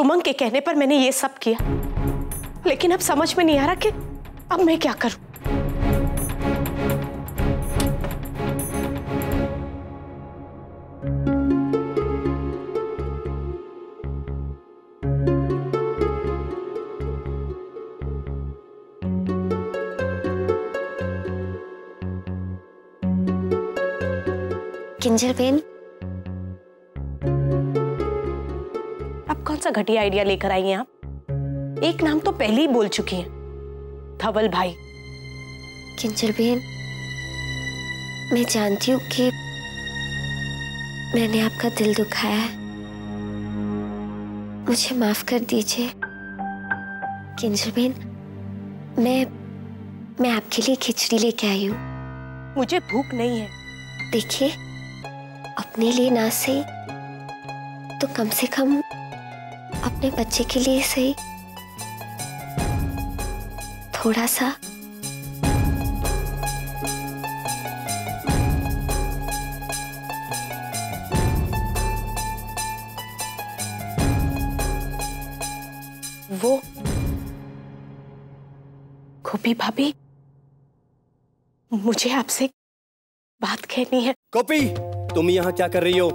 सुमन के कहने पर मैंने ये सब किया, लेकिन अब समझ में नहीं आ रहा कि अब मैं क्या करूं। किंजल बहन, अब कौन सा घटिया आइडिया लेकर आई हैं आप? एक नाम तो पहले ही बोल चुकी हैं, धवल भाई। किंजल बहन, मैं जानती हूँ कि मैंने आपका दिल दुखाया है, मुझे माफ कर दीजिए। किंजल बहन, मैं आपके लिए खिचड़ी लेके आई हूँ। मुझे भूख नहीं है। देखिए, अपने लिए ना सही तो कम से कम अपने बच्चे के लिए सही थोड़ा सा। वो गोपी भाभी, मुझे आपसे बात कहनी है। गोपी, तुम यहाँ क्या कर रही हो?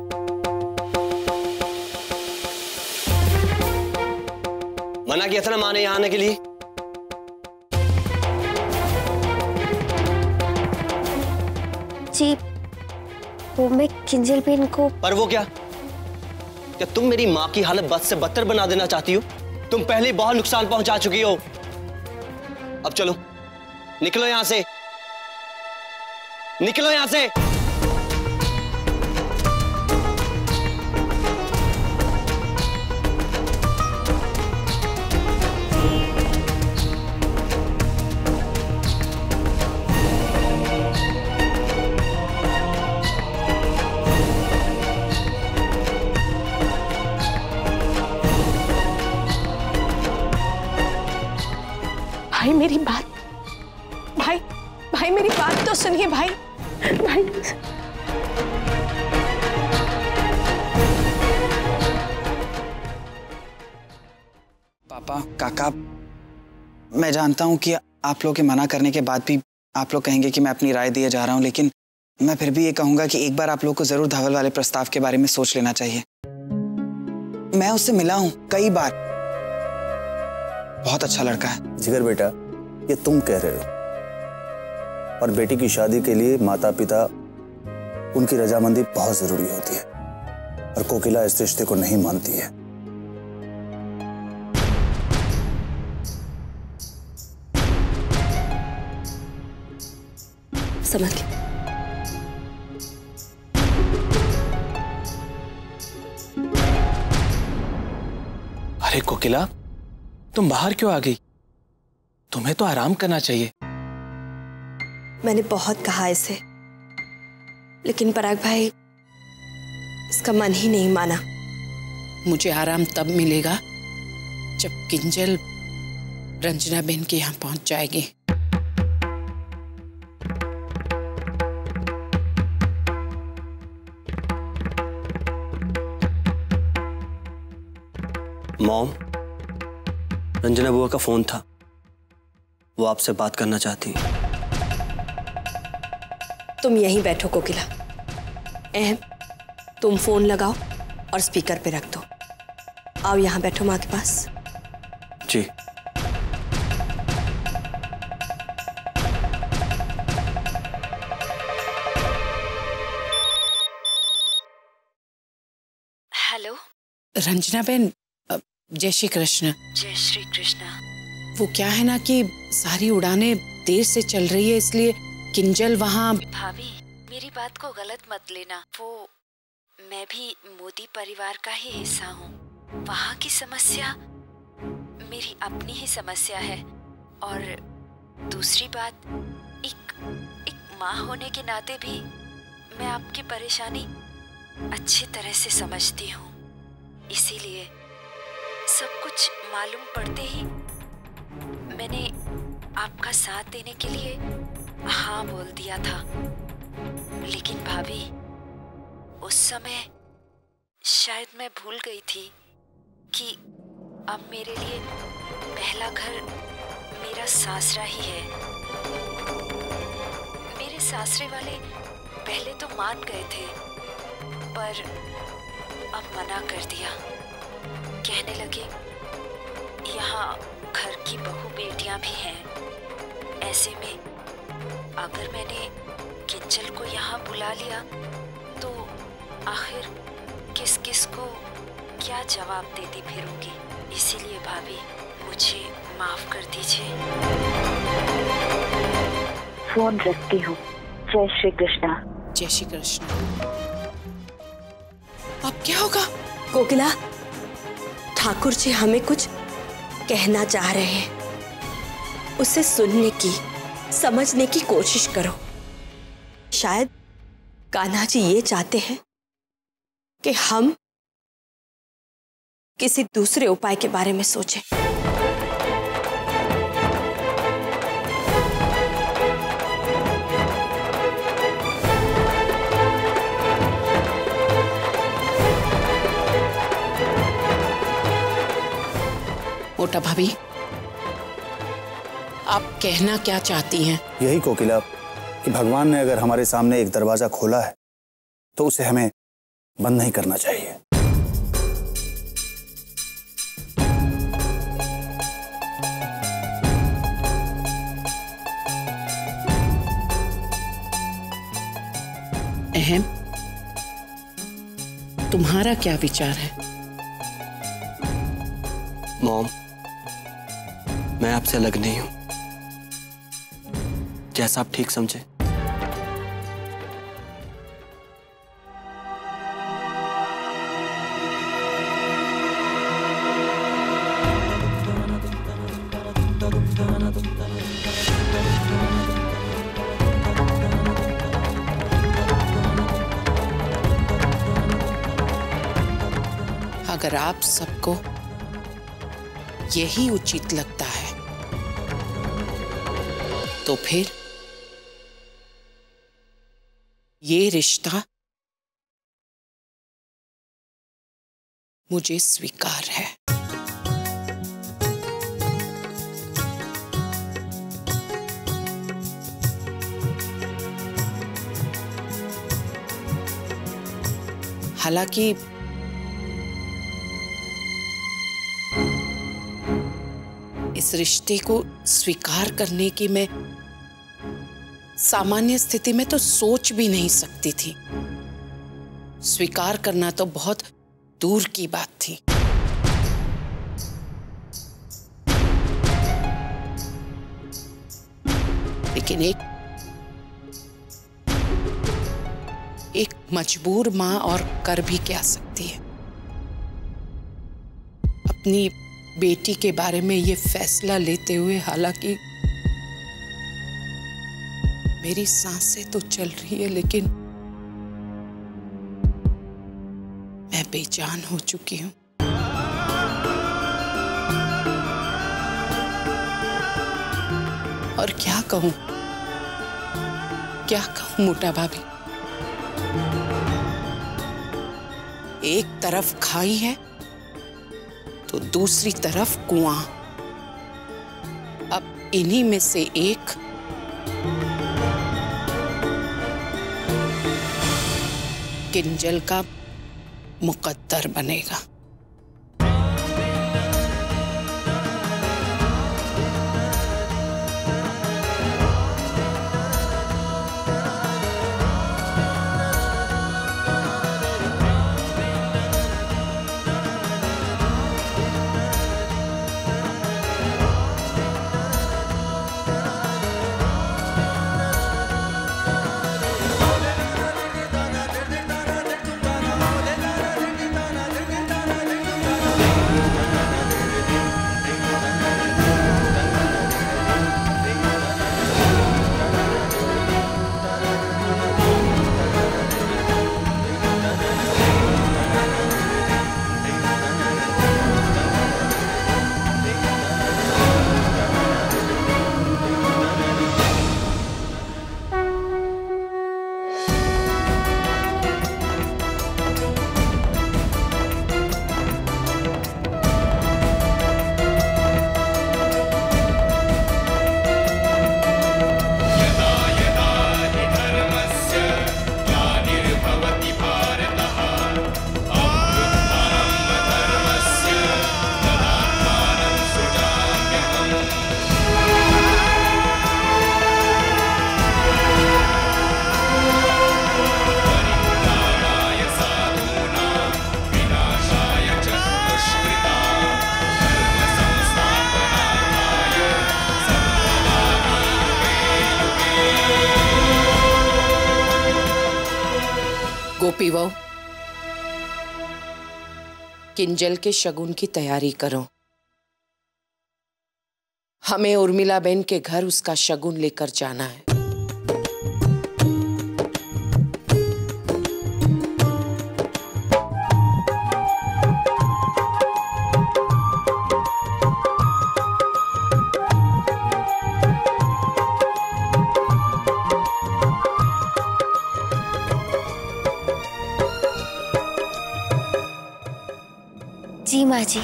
मना किया था ना माँ ने यहाँ आने के लिए। जी, वो मैं किंजल बहन को। पर वो क्या तुम मेरी माँ की हालत बद से बदतर बना देना चाहती हो? तुम पहले बहुत नुकसान पहुंचा चुकी हो। अब चलो, निकलो यहां से, निकलो यहां से। भाई मेरी बात, भाई मेरी बात तो सुनिए भाई। पापा, काका, मैं जानता हूं कि आप लोग के मना करने के बाद भी आप लोग कहेंगे कि मैं अपनी राय दिए जा रहा हूं, लेकिन मैं फिर भी ये कहूंगा कि एक बार आप लोग को जरूर धवल वाले प्रस्ताव के बारे में सोच लेना चाहिए। मैं उससे मिला हूं कई बार, बहुत अच्छा लड़का है। जिगर बेटा, ये तुम कह रहे हो, और बेटी की शादी के लिए माता पिता उनकी रजामंदी बहुत जरूरी होती है, और कोकिला इस रिश्ते को नहीं मानती है। समझ गई। अरे कोकिला, तुम बाहर क्यों आ गई? तुम्हें तो आराम करना चाहिए। मैंने बहुत कहा इसे, लेकिन पराग भाई इसका मन ही नहीं माना। मुझे आराम तब मिलेगा जब किंजल रंजना बहन के यहाँ पहुंच जाएगी। मॉम, रंजना बुआ का फोन था, वो आपसे बात करना चाहती है। तुम यहीं बैठो कोकिला। तुम फोन लगाओ और स्पीकर पे रख दो। आओ यहां बैठो माँ के पास। जी। हेलो रंजना बहन, जय श्री कृष्ण। जय श्री कृष्ण। वो क्या है ना कि सारी उड़ानें देर से चल रही है, इसलिए किंजल वहाँ। भाभी, मेरी बात को गलत मत लेना, वो मैं भी मोदी परिवार का ही हिस्सा हूँ। वहाँ की समस्या मेरी अपनी ही समस्या है, और दूसरी बात, एक माँ होने के नाते भी मैं आपकी परेशानी अच्छी तरह से समझती हूँ। इसीलिए सब कुछ मालूम पड़ते ही मैंने आपका साथ देने के लिए हाँ बोल दिया था। लेकिन भाभी, उस समय शायद मैं भूल गई थी कि अब मेरे लिए पहला घर मेरा सासरा ही है। मेरे सासरे वाले पहले तो मान गए थे, पर अब मना कर दिया। कहने लगे यहाँ घर की बहू बेटियां भी हैं। ऐसे में अगर मैंने किंजल को यहाँ बुला लिया तो आखिर किस किस को क्या जवाब देती फिरूंगी। इसीलिए भाभी मुझे माफ कर दीजिए। फोन रखती हूँ। जय श्री कृष्णा। जय श्री कृष्ण। अब क्या होगा? कोकिला, ठाकुर जी हमें कुछ कहना चाह रहे हैं। उसे सुनने की, समझने की कोशिश करो। शायद कान्हा जी ये चाहते हैं कि हम किसी दूसरे उपाय के बारे में सोचें। मोटा भाभी, आप कहना क्या चाहती हैं? यही कोकिला कि भगवान ने अगर हमारे सामने एक दरवाजा खोला है तो उसे हमें बंद नहीं करना चाहिए। अहम, तुम्हारा क्या विचार है? मॉम, मैं आपसे अलग नहीं हूं। जैसा आप ठीक समझे। अगर आप सबको यही उचित लगता है तो फिर ये रिश्ता मुझे स्वीकार है। हालांकि इस रिश्ते को स्वीकार करने की मैं सामान्य स्थिति में तो सोच भी नहीं सकती थी। स्वीकार करना तो बहुत दूर की बात थी। लेकिन एक मजबूर मां और कर भी क्या सकती है। अपनी बेटी के बारे में ये फैसला लेते हुए हालांकि मेरी सांसें तो चल रही है, लेकिन मैं बेजान हो चुकी हूं। और क्या कहूं मोटा भाभी। एक तरफ खाई है तो दूसरी तरफ कुआं। अब इन्हीं में से एक किंजल का मुकद्दर बनेगा। गोपी बहू, किंजल के शगुन की तैयारी करो। हमें उर्मिला बहन के घर उसका शगुन लेकर जाना है। जी माँ जी।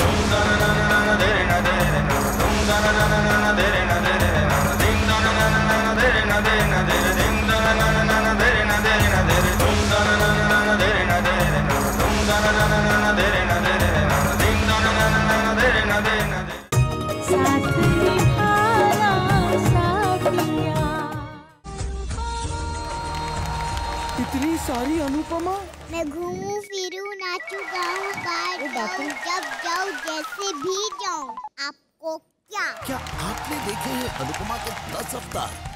इतनी सारी अनुपमा। मैं घूमूं फिरूं नाचूं गाऊं बाहर जाऊं जब जाऊं जैसे भी जाऊं। आपको क्या क्या आपने देखे हैं अनुपमा के 10 अवतार?